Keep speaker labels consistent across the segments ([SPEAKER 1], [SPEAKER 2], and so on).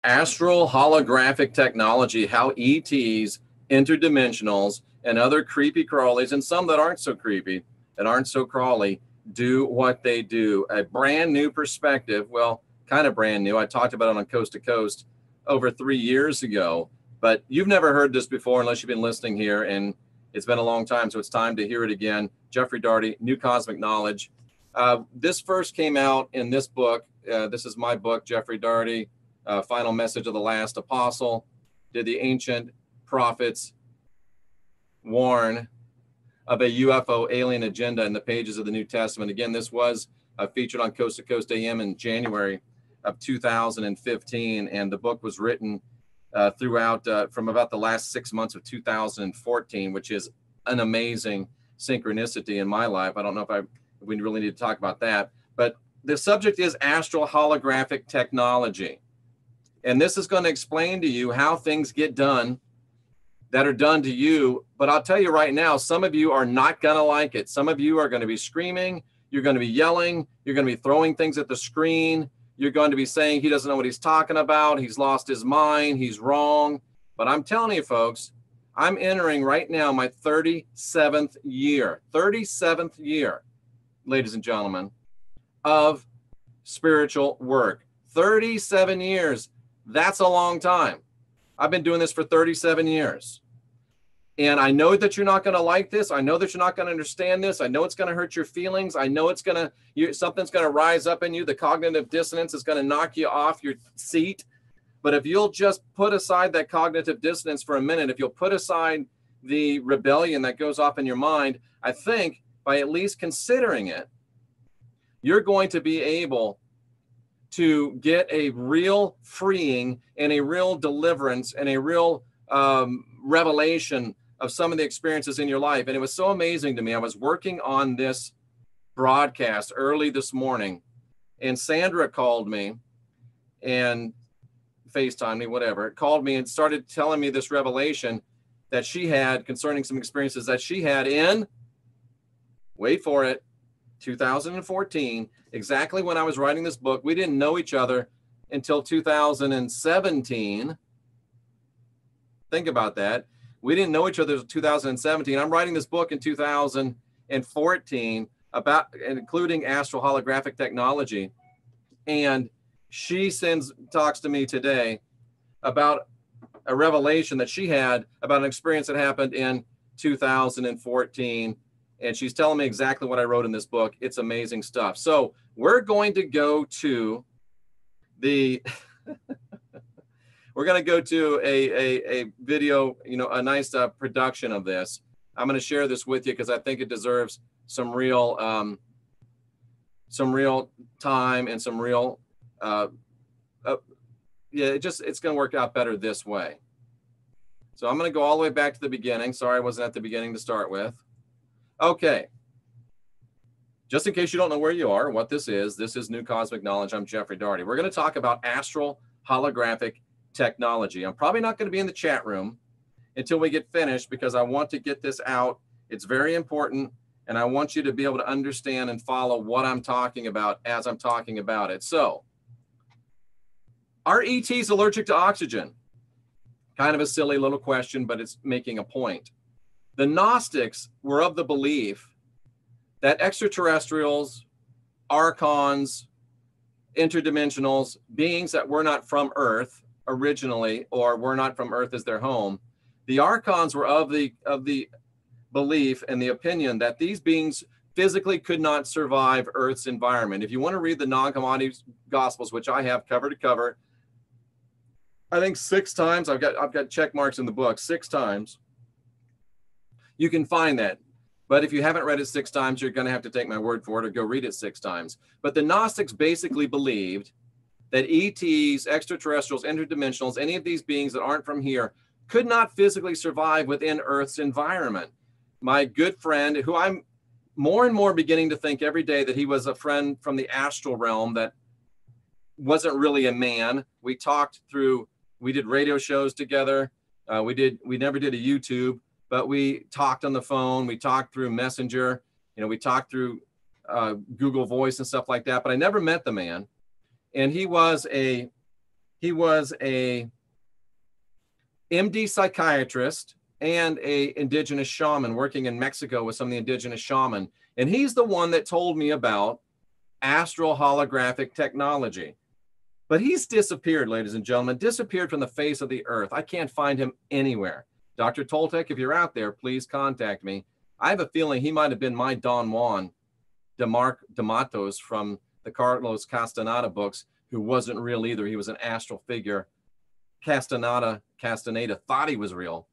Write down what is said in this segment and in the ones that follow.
[SPEAKER 1] Astral holographic technology, how ETs, interdimensionals, and other creepy crawlies, and some that aren't so creepy, that aren't so crawly, do what they do. A brand new perspective, well, kind of brand new. I talked about it on Coast to Coast over 3 years ago, but you've never heard this before unless you've been listening here, and it's been a long time, so it's time to hear it again. Jeffrey Daugherty, New Cosmic Knowledge. This first came out in this book. This is my book, Jeffrey Daugherty, Final Message of the Last Apostle. Did the ancient prophets warn of a UFO alien agenda in the pages of the New Testament? Again, this was featured on Coast to Coast AM in January of 2015, and the book was written throughout from about the last 6 months of 2014, which is an amazing synchronicity in my life. I don't know if we really need to talk about that, but the subject is astral holographic technology. And this is going to explain to you how things get done that are done to you. But I'll tell you right now, some of you are not going to like it. Some of you are going to be screaming. You're going to be yelling. You're going to be throwing things at the screen. You're going to be saying he doesn't know what he's talking about. He's lost his mind. He's wrong. But I'm telling you, folks, I'm entering right now my 37th year, ladies and gentlemen, of spiritual work. 37 years. That's a long time. I've been doing this for 37 years. And I know that you're not going to like this. I know that you're not going to understand this. I know it's going to hurt your feelings. I know it's going to, something's going to rise up in you. The cognitive dissonance is going to knock you off your seat. But if you'll just put aside that cognitive dissonance for a minute, if you'll put aside the rebellion that goes off in your mind, I think by at least considering it, you're going to be able to get a real freeing and a real deliverance and a real revelation of some of the experiences in your life. And it was so amazing to me. I was working on this broadcast early this morning, and SANDRA called me and FaceTimed me, whatever, called me and started telling me this revelation that she had concerning some experiences that she had in, wait for it, 2014, exactly when I was writing this book. We didn't know each other until 2017. Think about that. We didn't know each other until 2017. I'm writing this book in 2014 about, including astral holographic technology. And she talks to me today about a revelation that she had about an experience that happened in 2014. And she's telling me exactly what I wrote in this book. It's amazing stuff. So we're going to go to the, we're going to go to a video, a nice production of this. I'm going to share this with you because I think it deserves some real time and some real, it's going to work out better this way. So I'm going to go all the way back to the beginning. Sorry, I wasn't at the beginning to start with. Okay, just in case you don't know where you are, what this is New Cosmic Knowledge. I'm Jeffrey Daugherty. We're going to talk about astral holographic technology. I'm probably not going to be in the chat room until we get finished because I want to get this out. It's very important, and I want you to be able to understand and follow what I'm talking about as I'm talking about it. So, are ETs allergic to oxygen? Kind of a silly little question, but it's making a point. The Gnostics were of the belief that extraterrestrials, archons, interdimensionals, beings that were not from Earth originally, or were not from Earth as their home, the archons were of the belief and the opinion that these beings physically could not survive Earth's environment. If you want to read the non-commodity Gospels, which I have cover to cover, I think 6 times. I've got check marks in the book 6 times. You can find that. But if you haven't read it 6 times, you're going to have to take my word for it or go read it 6 times. But the Gnostics basically believed that ETs, extraterrestrials, interdimensionals, any of these beings that aren't from here could not physically survive within Earth's environment. My good friend, who I'm more and more beginning to think every day that he was a friend from the astral realm that wasn't really a man. We did radio shows together. We never did a YouTube. But we talked on the phone, we talked through Messenger, we talked through Google Voice and stuff like that, but I never met the man. And he was a He was a MD psychiatrist and a indigenous shaman working in Mexico with some of the indigenous shaman. And he's the one that told me about astral holographic technology. But he's disappeared, ladies and gentlemen, disappeared from the face of the earth. I can't find him anywhere. Dr. Toltec, if you're out there, please contact me. I have a feeling he might have been my Don Juan de Matos from the Carlos Castaneda books, who wasn't real either. He was an astral figure. Castaneda thought he was real,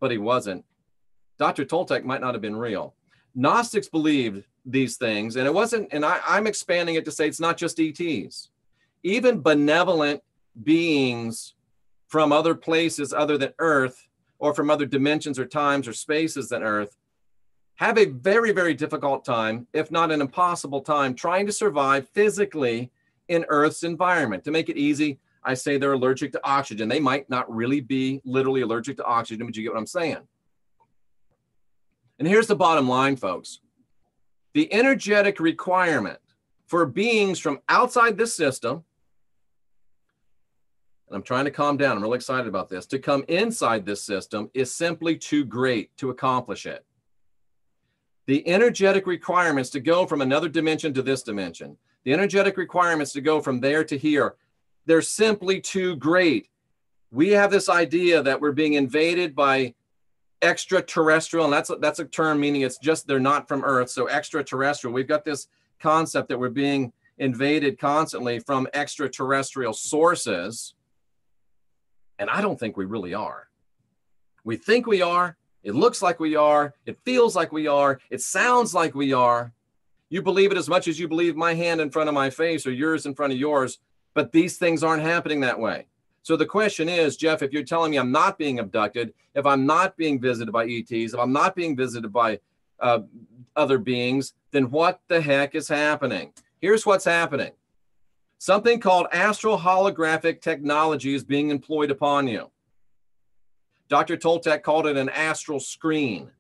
[SPEAKER 1] but he wasn't. Dr. Toltec might not have been real. Gnostics believed these things, and it wasn't, and I'm expanding it to say it's not just ETs. Even benevolent beings from other places other than Earth, or from other dimensions or times or spaces than Earth, have a very, very difficult time, if not an impossible time, trying to survive physically in Earth's environment. To make it easy, I say they're allergic to oxygen. They might not really be literally allergic to oxygen, but you get what I'm saying. And here's the bottom line, folks. The energetic requirement for beings from outside this system, and I'm trying to calm down, I'm really excited about this, to come inside this system is simply too great to accomplish it. The energetic requirements to go from another dimension to this dimension, the energetic requirements to go from there to here, they're simply too great. We have this idea that we're being invaded by extraterrestrial, and that's a term meaning it's just they're not from Earth, so extraterrestrial. We've got this concept that we're being invaded constantly from extraterrestrial sources, and I don't think we really are. We think we are. It looks like we are. It feels like we are. It sounds like we are. You believe it as much as you believe my hand in front of my face or yours in front of yours, but these things aren't happening that way. So the question is, Jeff, if you're telling me I'm not being abducted, if I'm not being visited by ETs, if I'm not being visited by other beings, then what the heck is happening? Here's what's happening. Something called astral holographic technology is being employed upon you. Dr. Toltec called it an astral screen.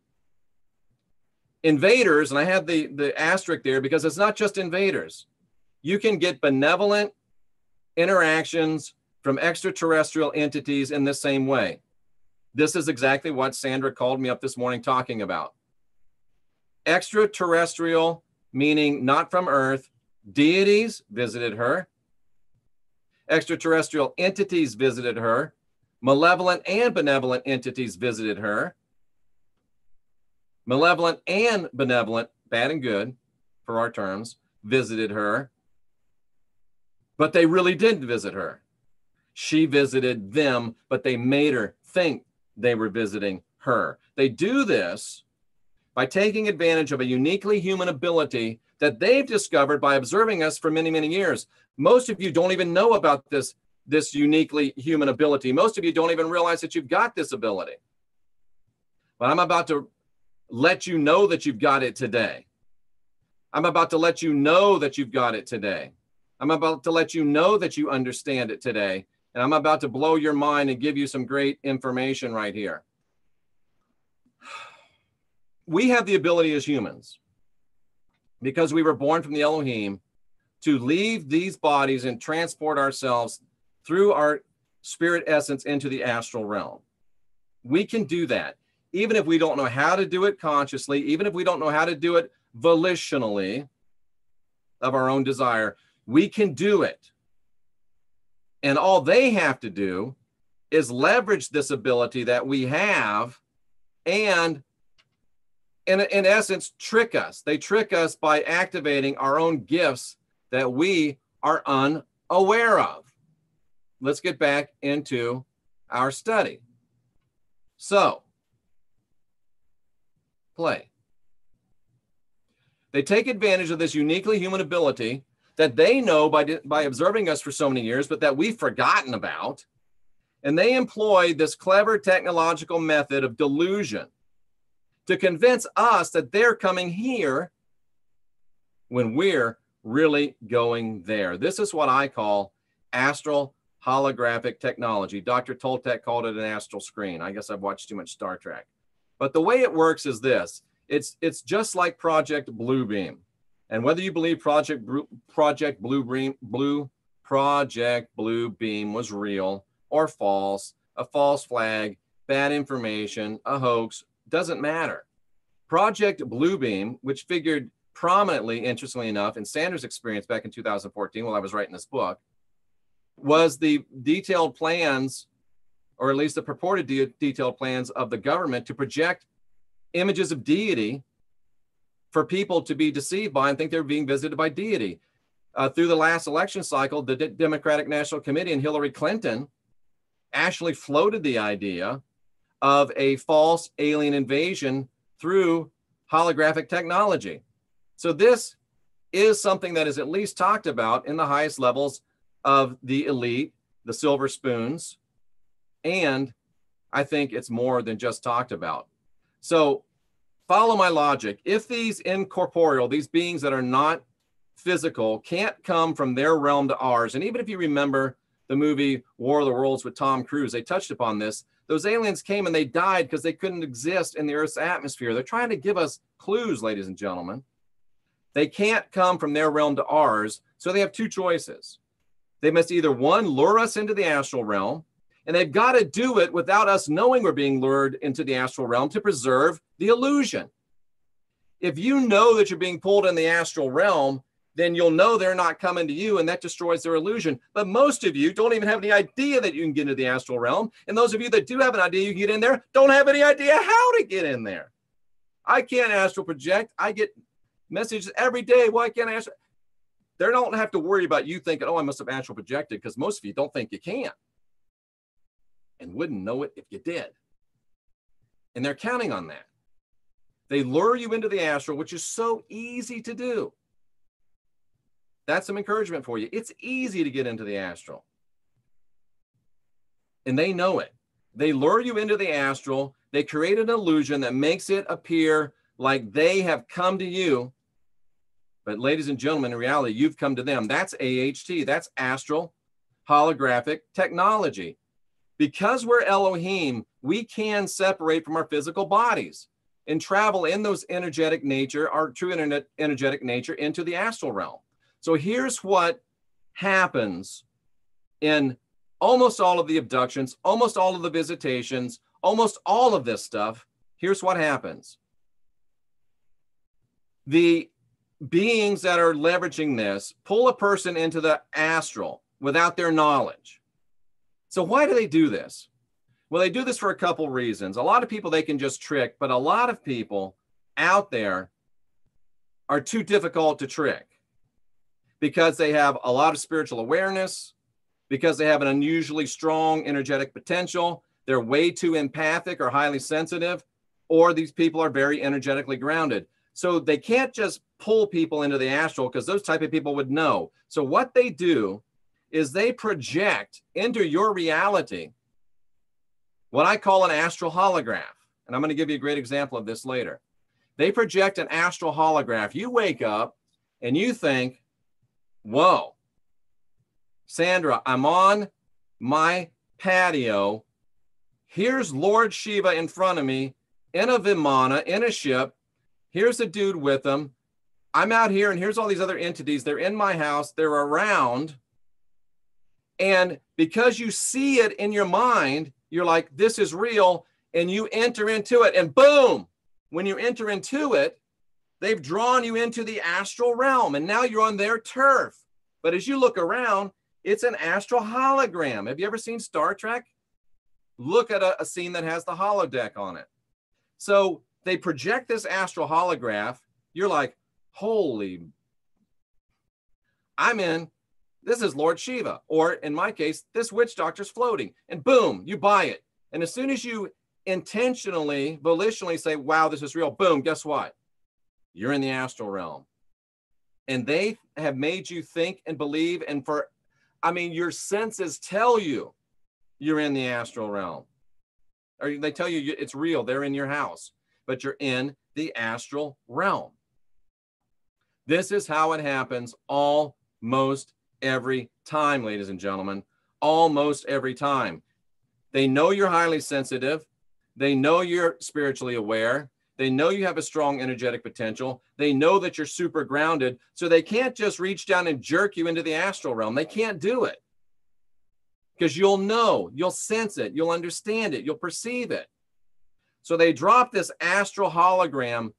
[SPEAKER 1] Invaders, and I have the asterisk there because it's not just invaders. You can get benevolent interactions from extraterrestrial entities in the same way. This is exactly what Sandra called me up this morning talking about. Extraterrestrial, meaning not from Earth, deities visited her. Extraterrestrial entities visited her. Malevolent and benevolent entities visited her. Malevolent and benevolent, bad and good for our terms, visited her. But they really didn't visit her. She visited them, but they made her think they were visiting her. They do this by taking advantage of a uniquely human ability that they've discovered by observing us for many, many years. Most of you don't even know about this uniquely human ability. Most of you don't even realize that you've got this ability. But I'm about to let you know that you've got it today. I'm about to let you know that you've got it today. I'm about to let you know that you understand it today. And I'm about to blow your mind and give you some great information right here. We have the ability as humans, because we were born from the Elohim, to leave these bodies and transport ourselves through our spirit essence into the astral realm. We can do that, even if we don't know how to do it consciously, even if we don't know how to do it volitionally of our own desire, we can do it. And all they have to do is leverage this ability that we have and, in essence, trick us. They trick us by activating our own gifts that we are unaware of. Let's get back into our study. So, play. They take advantage of this uniquely human ability that they know by observing us for so many years, but that we've forgotten about. And they employ this clever technological method of delusion to convince us that they're coming here when we're really going there. This is what I call astral holographic technology. Dr. Toltec called it an astral screen. I guess I've watched too much Star Trek. But the way it works is this. It's just like Project Bluebeam. And whether you believe Project Bluebeam Project Blue Beam was real or false, a false flag, bad information, a hoax, doesn't matter. Project Blue Beam, which figured prominently, interestingly enough, in Sandra's experience back in 2014 while I was writing this book, was the detailed plans, or at least the purported detailed plans of the government to project images of deity for people to be deceived by and think they're being visited by deity. Through the last election cycle, the Democratic National Committee and Hillary Clinton actually floated the idea of a false alien invasion through holographic technology. So this is something that is at least talked about in the highest levels of the elite, the silver spoons, and I think it's more than just talked about. So follow my logic. If these incorporeal, these beings that are not physical, can't come from their realm to ours, and even if you remember the movie War of the Worlds with Tom Cruise, they touched upon this. Those aliens came and they died because they couldn't exist in the Earth's atmosphere. They're trying to give us clues, ladies and gentlemen. They can't come from their realm to ours, so they have two choices. They must either, one, lure us into the astral realm, and they've got to do it without us knowing we're being lured into the astral realm to preserve the illusion. If you know that you're being pulled in the astral realm, then you'll know they're not coming to you, and that destroys their illusion. But most of you don't even have any idea that you can get into the astral realm. And those of you that do have an idea you can get in there don't have any idea how to get in there. I can't astral project. I get messages every day. Why can't I astral? They don't have to worry about you thinking, oh, I must have astral projected, because most of you don't think you can and wouldn't know it if you did. And they're counting on that. They lure you into the astral, which is so easy to do. That's some encouragement for you. It's easy to get into the astral. And they know it. They lure you into the astral. They create an illusion that makes it appear like they have come to you. But ladies and gentlemen, in reality, you've come to them. That's AHT. That's astral holographic technology. Because we're Elohim, we can separate from our physical bodies and travel in those energetic nature, our true energetic nature, into the astral realm. So here's what happens in almost all of the abductions, almost all of the visitations, almost all of this stuff. Here's what happens. The beings that are leveraging this pull a person into the astral without their knowledge. So why do they do this? Well, they do this for a couple reasons. A lot of people they can just trick, but a lot of people out there are too difficult to trick, because they have a lot of spiritual awareness, because they have an unusually strong energetic potential, they're way too empathic or highly sensitive, or these people are very energetically grounded. So they can't just pull people into the astral, because those type of people would know. So what they do is they project into your reality what I call an astral holograph. And I'm going to give you a great example of this later. They project an astral holograph. You wake up and you think, whoa, Sandra, I'm on my patio. Here's Lord Shiva in front of me in a Vimana, in a ship. Here's a dude with him. I'm out here, and here's all these other entities. They're in my house. They're around. And because you see it in your mind, you're like, this is real. And you enter into it. And boom, when you enter into it, they've drawn you into the astral realm. And now you're on their turf. But as you look around, it's an astral hologram. Have you ever seen Star Trek? Look at a scene that has the holodeck on it. So they project this astral holograph. You're like, holy, I'm in. This is Lord Shiva. Or in my case, this witch doctor's floating. And boom, you buy it. And as soon as you intentionally, volitionally say, wow, this is real, boom, guess what? You're in the astral realm. And they have made you think and believe. And your senses tell you you're in the astral realm. Or they tell you it's real. They're in your house. But you're in the astral realm. This is how it happens almost every time, ladies and gentlemen. Almost every time. They know you're highly sensitive. They know you're spiritually aware. They know you have a strong energetic potential. They know that you're super grounded. So they can't just reach down and jerk you into the astral realm. They can't do it. Because you'll know, you'll sense it, you'll understand it, you'll perceive it. So they drop this astral hologram,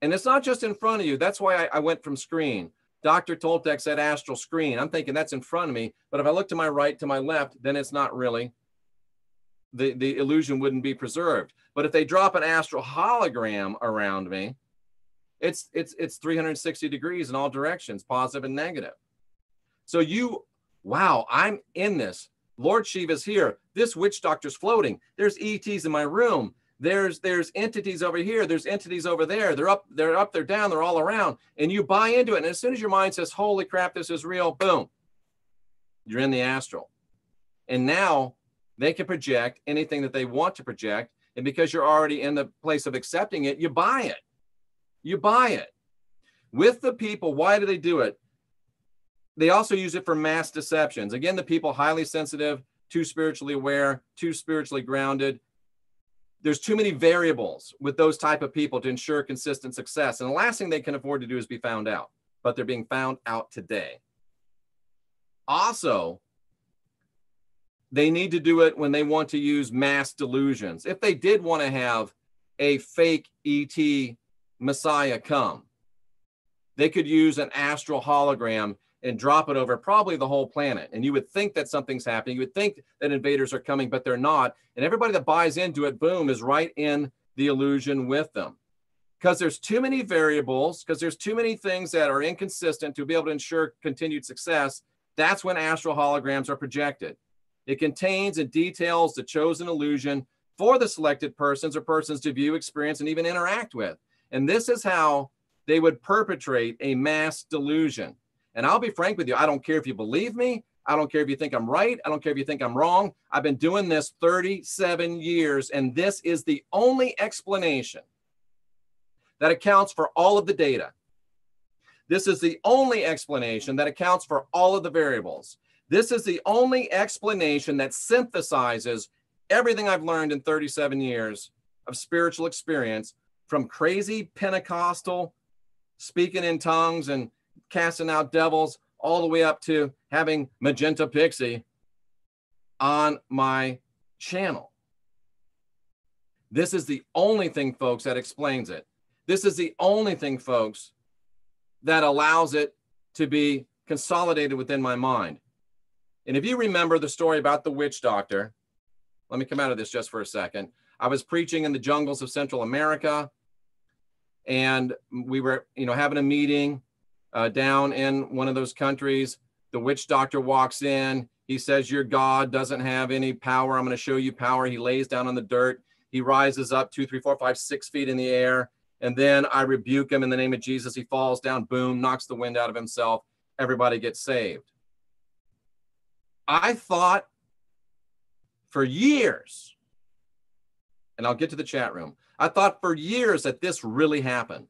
[SPEAKER 1] and it's not just in front of you. That's why I went from screen. Dr. Toltec said astral screen. I'm thinking that's in front of me, but if I look to my right, to my left, then it's not really. The illusion wouldn't be preserved. But if they drop an astral hologram around me, it's 360 degrees in all directions, positive and negative. So wow, I'm in this. Lord Shiva's here. This witch doctor's floating. There's ETs in my room. There's entities over here. There's entities over there. They're up, they're down, they're all around. And you buy into it. And as soon as your mind says, holy crap, this is real, boom, you're in the astral. And now they can project anything that they want to project. And because you're already in the place of accepting it, you buy it. You buy it. With the people, why do they do it? They also use it for mass deceptions. Again, the people highly sensitive, too spiritually aware, too spiritually grounded. There's too many variables with those type of people to ensure consistent success. And the last thing they can afford to do is be found out. But they're being found out today. Also, they need to do it when they want to use mass delusions. If they did want to have a fake ET Messiah come, they could use an astral hologram and drop it over probably the whole planet. And you would think that something's happening. You would think that invaders are coming, but they're not. And everybody that buys into it, boom, is right in the illusion with them. Because there's too many variables, because there's too many things that are inconsistent to be able to ensure continued success. That's when astral holograms are projected. It contains and details the chosen illusion for the selected persons or persons to view, experience, and even interact with. And this is how they would perpetrate a mass delusion. And I'll be frank with you, I don't care if you believe me. I don't care if you think I'm right. I don't care if you think I'm wrong. I've been doing this 37 years, and this is the only explanation that accounts for all of the data. This is the only explanation that accounts for all of the variables. This is the only explanation that synthesizes everything I've learned in 37 years of spiritual experience, from crazy Pentecostal speaking in tongues and casting out devils, all the way up to having Magenta Pixie on my channel. This is the only thing, folks, that explains it. This is the only thing, folks, that allows it to be consolidated within my mind. And if you remember the story about the witch doctor, let me come out of this just for a second. I was preaching in the jungles of Central America, and we were, having a meeting down in one of those countries. The witch doctor walks in. He says, your God doesn't have any power. I'm going to show you power. He lays down on the dirt. He rises up 2, 3, 4, 5, 6 feet in the air. And then I rebuke him in the name of Jesus. He falls down, boom, knocks the wind out of himself. Everybody gets saved. I thought for years, and I'll get to the chat room, I thought for years that this really happened.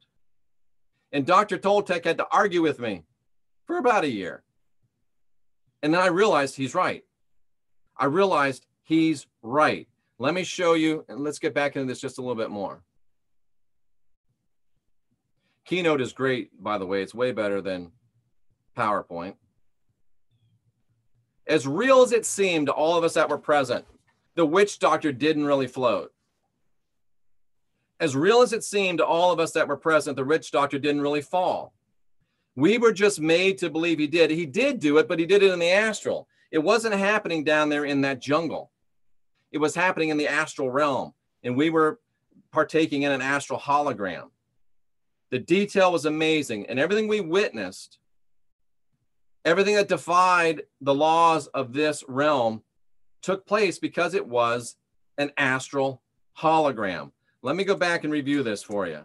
[SPEAKER 1] And Dr. Toltec had to argue with me for about a year. And then I realized he's right. I realized he's right. Let me show you, and let's get back into this just a little bit more. Keynote is great, by the way. It's way better than PowerPoint. As real as it seemed to all of us that were present, the witch doctor didn't really float. As real as it seemed to all of us that were present, the witch doctor didn't really fall. We were just made to believe he did. He did do it, but he did it in the astral. It wasn't happening down there in that jungle. It was happening in the astral realm, and we were partaking in an astral hologram. The detail was amazing, and everything we witnessed, everything that defied the laws of this realm, took place because it was an astral hologram. Let me go back and review this for you.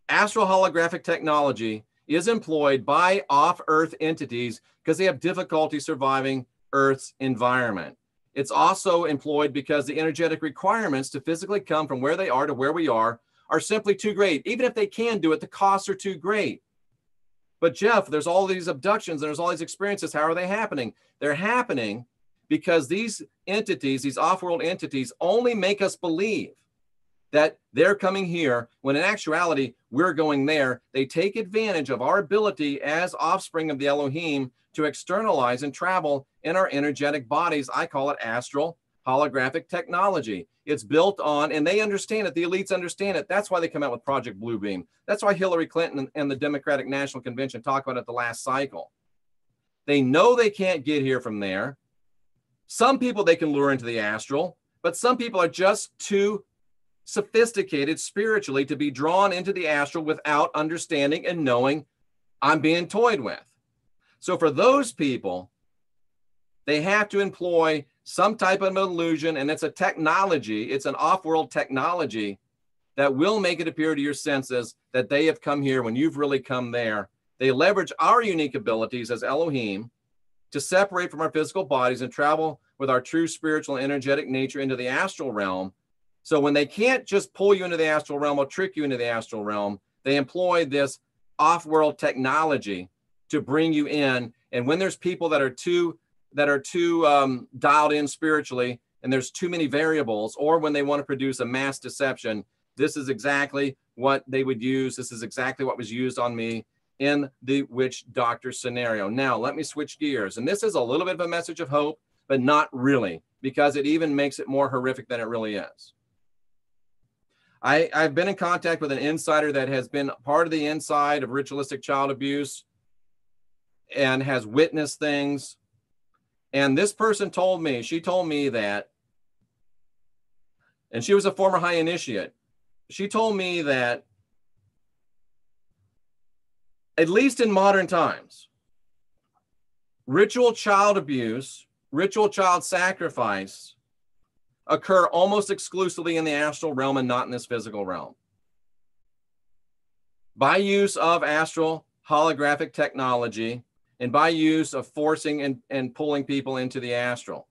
[SPEAKER 1] Astral holographic technology is employed by off-Earth entities because they have difficulty surviving Earth's environment. It's also employed because the energetic requirements to physically come from where they are to where we are simply too great. Even if they can do it, the costs are too great. But Jeff, there's all these abductions and there's all these experiences. How are they happening? They're happening because these entities, these off-world entities, only make us believe that they're coming here when in actuality, we're going there. They take advantage of our ability as offspring of the Elohim to externalize and travel in our energetic bodies. I call it astral holographic technology. It's built on, and they understand it. The elites understand it. That's why they come out with Project Bluebeam. That's why Hillary Clinton and the Democratic National Convention talk about it the last cycle. They know they can't get here from there. Some people they can lure into the astral, but some people are just too sophisticated spiritually to be drawn into the astral without understanding and knowing I'm being toyed with. So for those people, they have to employ some type of illusion, and it's a technology, it's an off-world technology that will make it appear to your senses that they have come here when you've really come there. They leverage our unique abilities as Elohim to separate from our physical bodies and travel with our true spiritual and energetic nature into the astral realm. So when they can't just pull you into the astral realm or trick you into the astral realm, they employ this off-world technology to bring you in. And when there's people that are too dialed in spiritually, and there's too many variables, or when they want to produce a mass deception, this is exactly what they would use. This is exactly what was used on me in the witch doctor scenario. Now, let me switch gears. And this is a little bit of a message of hope, but not really, because it even makes it more horrific than it really is. I've been in contact with an insider that has been part of the inside of ritualistic child abuse and has witnessed things. And this person told me, she told me that, and she was a former high initiate. She told me that, at least in modern times, ritual child abuse, ritual child sacrifice occur almost exclusively in the astral realm and not in this physical realm. By use of astral holographic technology and by use of forcing and pulling people into the astral.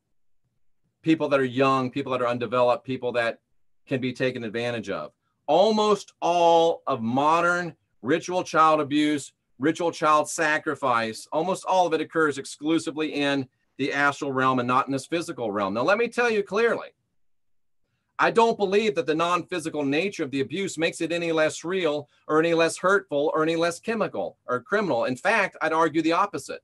[SPEAKER 1] People that are young, people that are undeveloped, people that can be taken advantage of. Almost all of modern ritual child abuse, ritual child sacrifice, almost all of it occurs exclusively in the astral realm and not in this physical realm. Now, let me tell you clearly, I don't believe that the non-physical nature of the abuse makes it any less real or any less hurtful or any less chemical or criminal. In fact, I'd argue the opposite.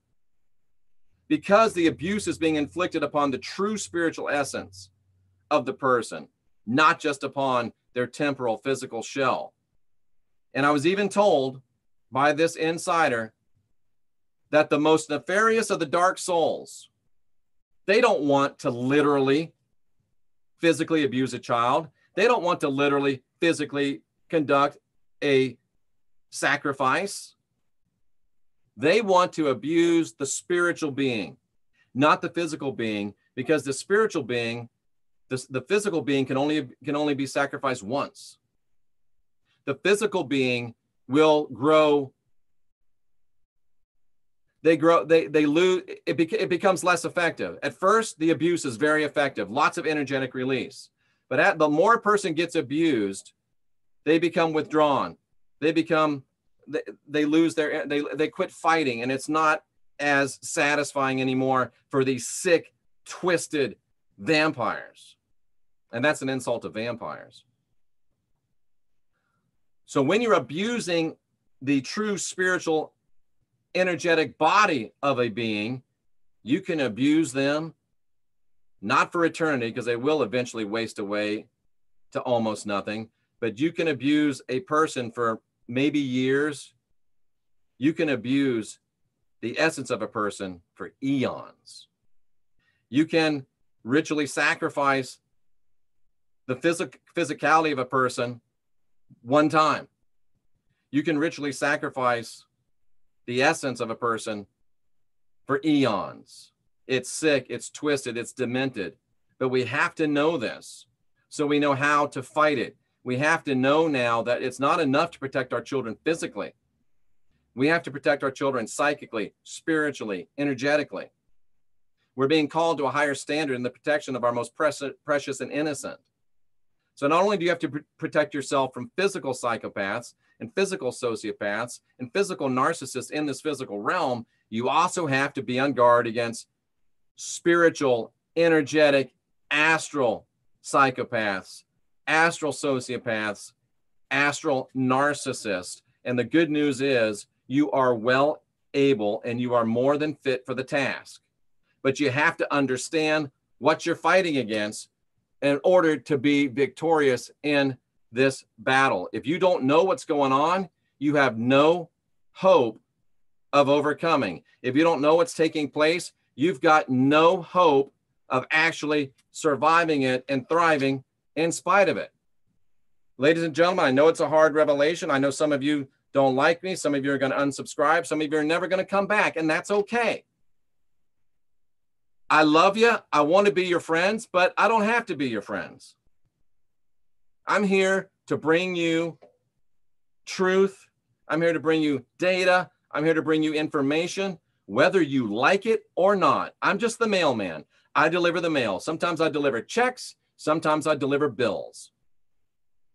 [SPEAKER 1] Because the abuse is being inflicted upon the true spiritual essence of the person, not just upon their temporal physical shell. And I was even told by this insider that the most nefarious of the dark souls, they don't want to literally physically abuse a child. They don't want to literally physically conduct a sacrifice. They want to abuse the spiritual being, not the physical being, because the spiritual being, the physical being can only be sacrificed once. The physical being will grow. They lose, it becomes less effective. At first, the abuse is very effective, lots of energetic release. But the more a person gets abused, they become withdrawn. They lose they quit fighting, and it's not as satisfying anymore for these sick, twisted vampires. And that's an insult to vampires. So when you're abusing the true spiritual energetic body of a being, you can abuse them, not for eternity, because they will eventually waste away to almost nothing, but you can abuse a person for maybe years. You can abuse the essence of a person for eons. You can ritually sacrifice the physicality of a person one time. You can ritually sacrifice the essence of a person for eons. It's sick, it's twisted, it's demented. But we have to know this so we know how to fight it. We have to know now that it's not enough to protect our children physically. We have to protect our children psychically, spiritually, energetically. We're being called to a higher standard in the protection of our most precious and innocent. So not only do you have to protect yourself from physical psychopaths and physical sociopaths and physical narcissists in this physical realm, you also have to be on guard against spiritual, energetic, astral psychopaths astral sociopaths, astral narcissists. And the good news is you are well able and you are more than fit for the task. But you have to understand what you're fighting against in order to be victorious in this battle. If you don't know what's going on, you have no hope of overcoming. If you don't know what's taking place, you've got no hope of actually surviving it and thriving in spite of it. Ladies and gentlemen, I know it's a hard revelation. I know some of you don't like me. Some of you are going to unsubscribe. Some of you are never going to come back, and that's okay. I love you. I want to be your friends, but I don't have to be your friends. I'm here to bring you truth. I'm here to bring you data. I'm here to bring you information, whether you like it or not. I'm just the mailman. I deliver the mail. Sometimes I deliver checks. Sometimes I deliver bills.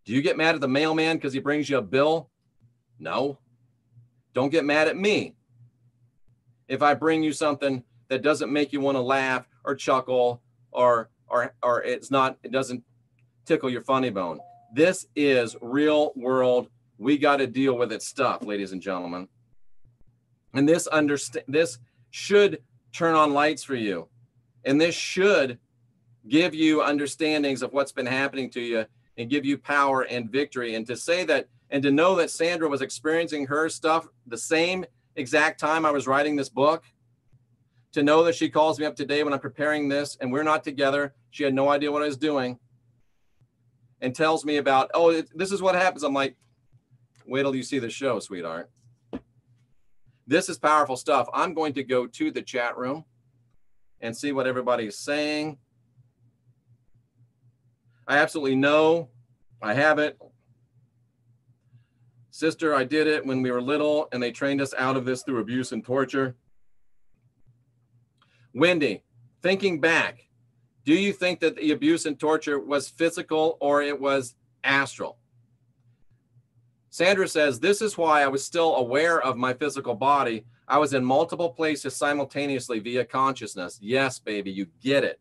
[SPEAKER 1] Do you get mad at the mailman because he brings you a bill? No. Don't get mad at me if I bring you something that doesn't make you want to laugh or chuckle or it doesn't tickle your funny bone. This is real world. We got to deal with it stuff, ladies and gentlemen. And this should turn on lights for you. And this should give you understandings of what's been happening to you and give you power and victory. And to say that, and to know that Sandra was experiencing her stuff the same exact time I was writing this book, to know that she calls me up today when I'm preparing this and we're not together. She had no idea what I was doing and tells me about, oh, this is what happens. I'm like, wait till you see the show, sweetheart. This is powerful stuff. I'm going to go to the chat room and see what everybody's saying. I absolutely know. I have it. Sister, I did it when we were little and they trained us out of this through abuse and torture. Wendy, thinking back, do you think that the abuse and torture was physical or it was astral? Sandra says, this is why I was still aware of my physical body. I was in multiple places simultaneously via consciousness. Yes, baby, you get it.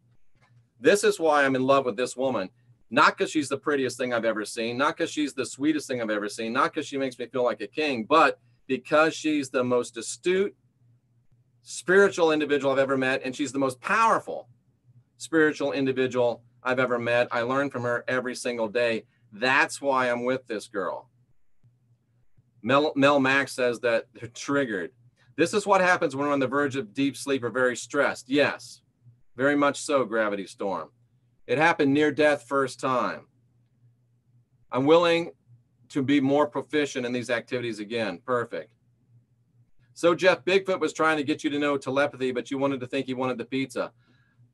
[SPEAKER 1] This is why I'm in love with this woman. Not because she's the prettiest thing I've ever seen, not because she's the sweetest thing I've ever seen, not because she makes me feel like a king, but because she's the most astute, spiritual individual I've ever met, and she's the most powerful spiritual individual I've ever met. I learn from her every single day. That's why I'm with this girl. Mel Max says that they're triggered. This is what happens when we're on the verge of deep sleep or very stressed. Yes, very much so, Gravity Storm. It happened near death first time. I'm willing to be more proficient in these activities again. Perfect. So Jeff Bigfoot was trying to get you to know telepathy, but you wanted to think he wanted the pizza.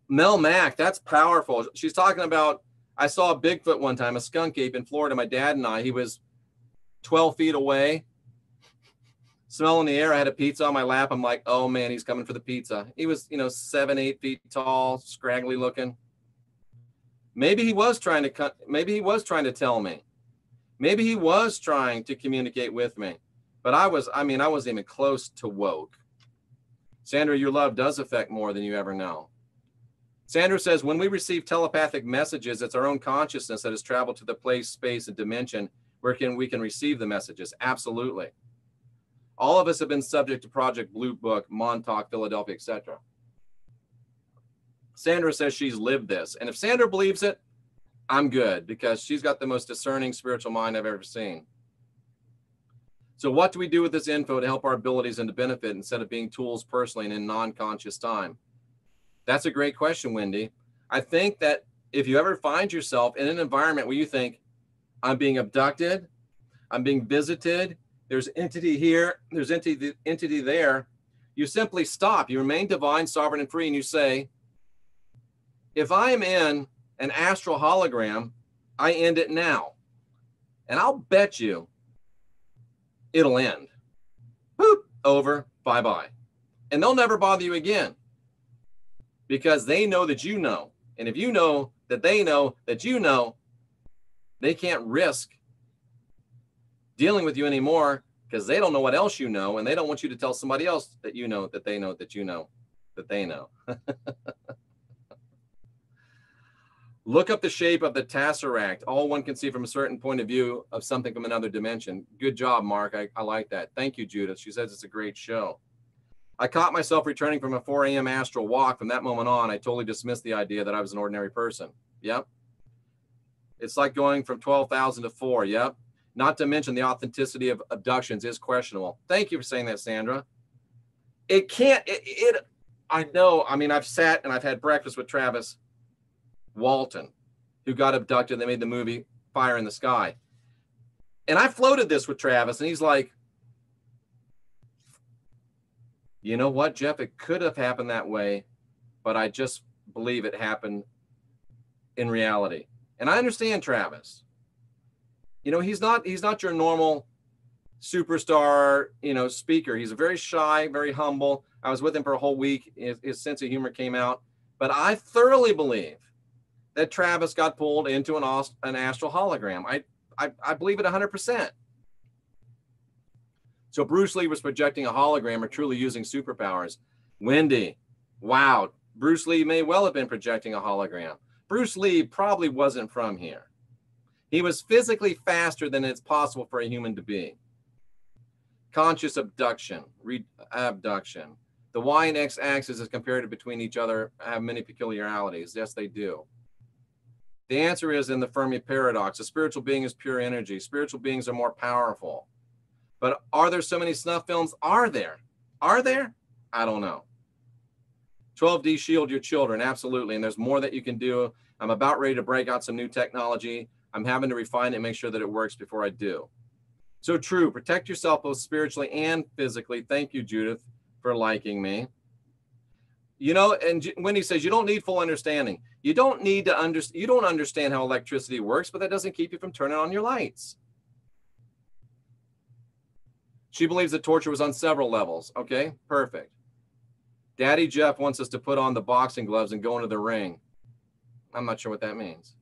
[SPEAKER 1] Mel Mack, that's powerful. She's talking about, I saw a Bigfoot one time, a skunk ape in Florida, my dad and I. He was 12 feet away, smelling the air. I had a pizza on my lap. I'm like, oh man, he's coming for the pizza. He was, 7, 8 feet tall, scraggly looking. Maybe he was trying to, maybe he was trying to tell me. Maybe he was trying to communicate with me. But I wasn't even close to woke. Sandra, your love does affect more than you ever know. Sandra says, when we receive telepathic messages, it's our own consciousness that has traveled to the place, space, and dimension where we can receive the messages. Absolutely. All of us have been subject to Project Blue Book, Montauk, Philadelphia, etc. Sandra says she's lived this. And if Sandra believes it, I'm good, because she's got the most discerning spiritual mind I've ever seen. So what do we do with this info to help our abilities and to benefit instead of being tools personally and in non-conscious time? That's a great question, Wendy. I think that if you ever find yourself in an environment where you think, I'm being abducted, I'm being visited, there's entity here, there's entity there, you simply stop. You remain divine, sovereign, and free, and you say, if I am in an astral hologram, I end it now. And I'll bet you it'll end. Boop, over, bye-bye. And they'll never bother you again because they know that you know. And if you know that they know that you know, they can't risk dealing with you anymore because they don't know what else you know, and they don't want you to tell somebody else that you know, that they know, that you know, that they know. Look up the shape of the tesseract. All one can see from a certain point of view of something from another dimension. Good job, Mark. I like that. Thank you, Judith. She says it's a great show. I caught myself returning from a 4 a.m. astral walk. From that moment on, I totally dismissed the idea that I was an ordinary person. Yep. It's like going from 12,000 to 4. Yep. Not to mention the authenticity of abductions is questionable. Thank you for saying that, Sandra. It can't, I know, I mean, I've sat and I've had breakfast with Travis Walton, who got abducted. They made the movie Fire in the Sky. And I floated this with Travis, and he's like, you know what, Jeff, it could have happened that way, but I just believe it happened in reality. And I understand Travis. You know, he's not your normal superstar, you know, speaker. He's a very shy, very humble. I was with him for a whole week. His sense of humor came out. But I thoroughly believe that Travis got pulled into an astral hologram. I believe it 100%. So Bruce Lee was projecting a hologram or truly using superpowers. Wendy, wow, Bruce Lee may well have been projecting a hologram. Bruce Lee probably wasn't from here. He was physically faster than it's possible for a human to be. Conscious abduction, abduction. The Y and X axis is compared between each other, have many peculiarities. Yes, they do. The answer is in the Fermi paradox. A spiritual being is pure energy. Spiritual beings are more powerful. But are there so many snuff films? Are there? Are there? I don't know. 12D shield your children. Absolutely. And there's more that you can do. I'm about ready to break out some new technology. I'm having to refine it and make sure that it works before I do. So true. Protect yourself both spiritually and physically. Thank you, Judith, for liking me. You know, and Wendy says you don't need full understanding. You don't need to understand. You don't understand how electricity works, but that doesn't keep you from turning on your lights. She believes that torture was on several levels. Okay, perfect. Daddy Jeff wants us to put on the boxing gloves and go into the ring. I'm not sure what that means.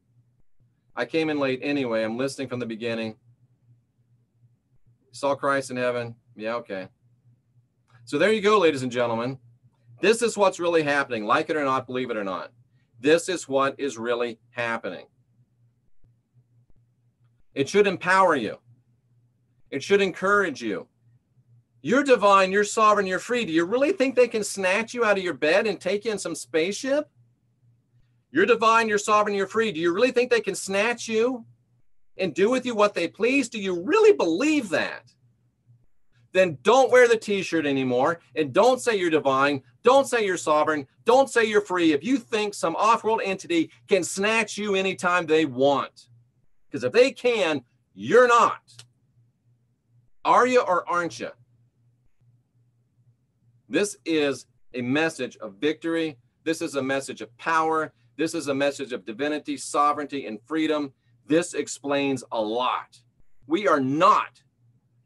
[SPEAKER 1] I came in late anyway. I'm listening from the beginning. Saw Christ in heaven. Yeah, okay. So there you go, ladies and gentlemen. This is what's really happening. Like it or not, believe it or not. This is what is really happening. It should empower you. It should encourage you. You're divine, you're sovereign, you're free. Do you really think they can snatch you out of your bed and take you in some spaceship? You're divine, you're sovereign, you're free. Do you really think they can snatch you and do with you what they please? Do you really believe that? Then don't wear the t-shirt anymore, and don't say you're divine, don't say you're sovereign, don't say you're free if you think some off-world entity can snatch you anytime they want. Because if they can, you're not. Are you or aren't you? This is a message of victory. This is a message of power. This is a message of divinity, sovereignty, and freedom. This explains a lot. We are not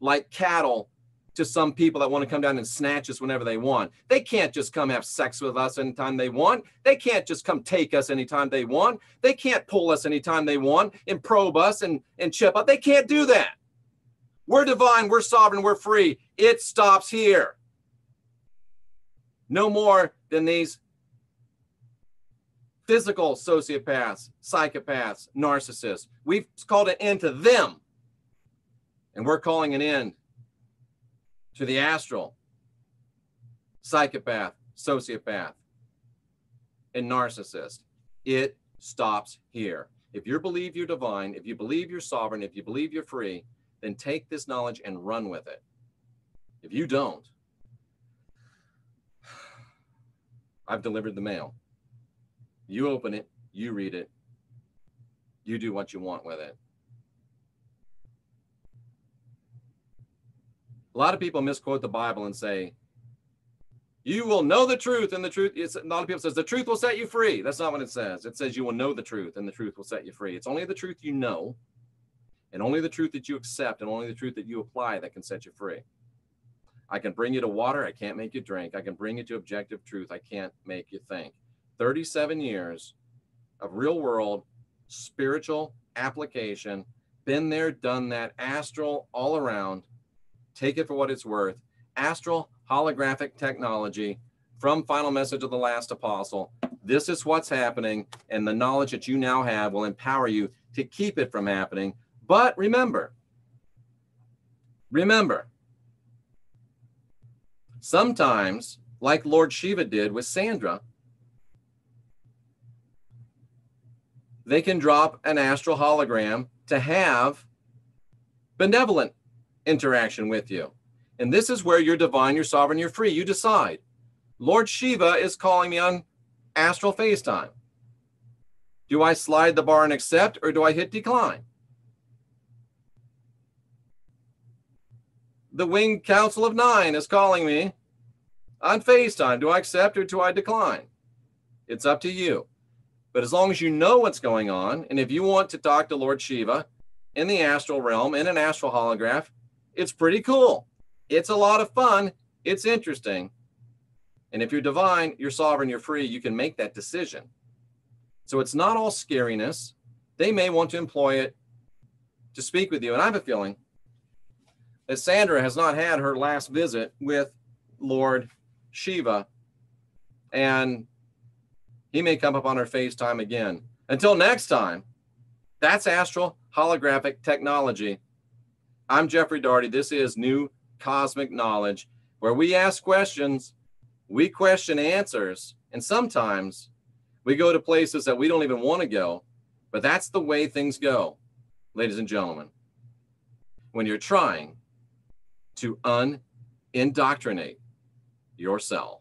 [SPEAKER 1] like cattle to some people that want to come down and snatch us whenever they want. They can't just come have sex with us anytime they want. They can't just come take us anytime they want. They can't pull us anytime they want and probe us and chip up. They can't do that. We're divine, we're sovereign, we're free. It stops here. No more than these physical sociopaths, psychopaths, narcissists. We've called an end to them. And we're calling an end to the astral, psychopath, sociopath, and narcissist. It stops here. If you believe you're divine, if you believe you're sovereign, if you believe you're free, then take this knowledge and run with it. If you don't, I've delivered the mail. You open it, you read it, you do what you want with it. A lot of people misquote the Bible and say, you will know the truth, and the truth, a lot of people says, the truth will set you free. That's not what it says. It says you will know the truth, and the truth will set you free. It's only the truth you know, and only the truth that you accept, and only the truth that you apply that can set you free. I can bring you to water. I can't make you drink. I can bring you to objective truth. I can't make you think. 37 years of real world, spiritual application, been there, done that, astral all around. Take it for what it's worth. Astral holographic technology from Final Message of the Last Apostle. This is what's happening, and the knowledge that you now have will empower you to keep it from happening. But remember, sometimes, like Lord Shiva did with Sandra, they can drop an astral hologram to have benevolent interaction with you. And this is where you're divine, you're sovereign, you're free. You decide. Lord Shiva is calling me on astral FaceTime. Do I slide the bar and accept, or do I hit decline? The Winged Council of Nine is calling me on FaceTime. Do I accept or do I decline? It's up to you. But as long as you know what's going on, and if you want to talk to Lord Shiva in the astral realm, in an astral holograph, it's pretty cool. It's a lot of fun. It's interesting. And if you're divine, you're sovereign, you're free, you can make that decision. So it's not all scariness. They may want to employ it to speak with you. And I have a feeling that Sandra has not had her last visit with Lord Shiva, and he may come up on her FaceTime again. Until next time, that's Astral Holographic Technology. I'm Jeffrey Daugherty. This is New Cosmic Knowledge, where we ask questions, we question answers, and sometimes we go to places that we don't even want to go, but that's the way things go, ladies and gentlemen, when you're trying to unindoctrinate yourself.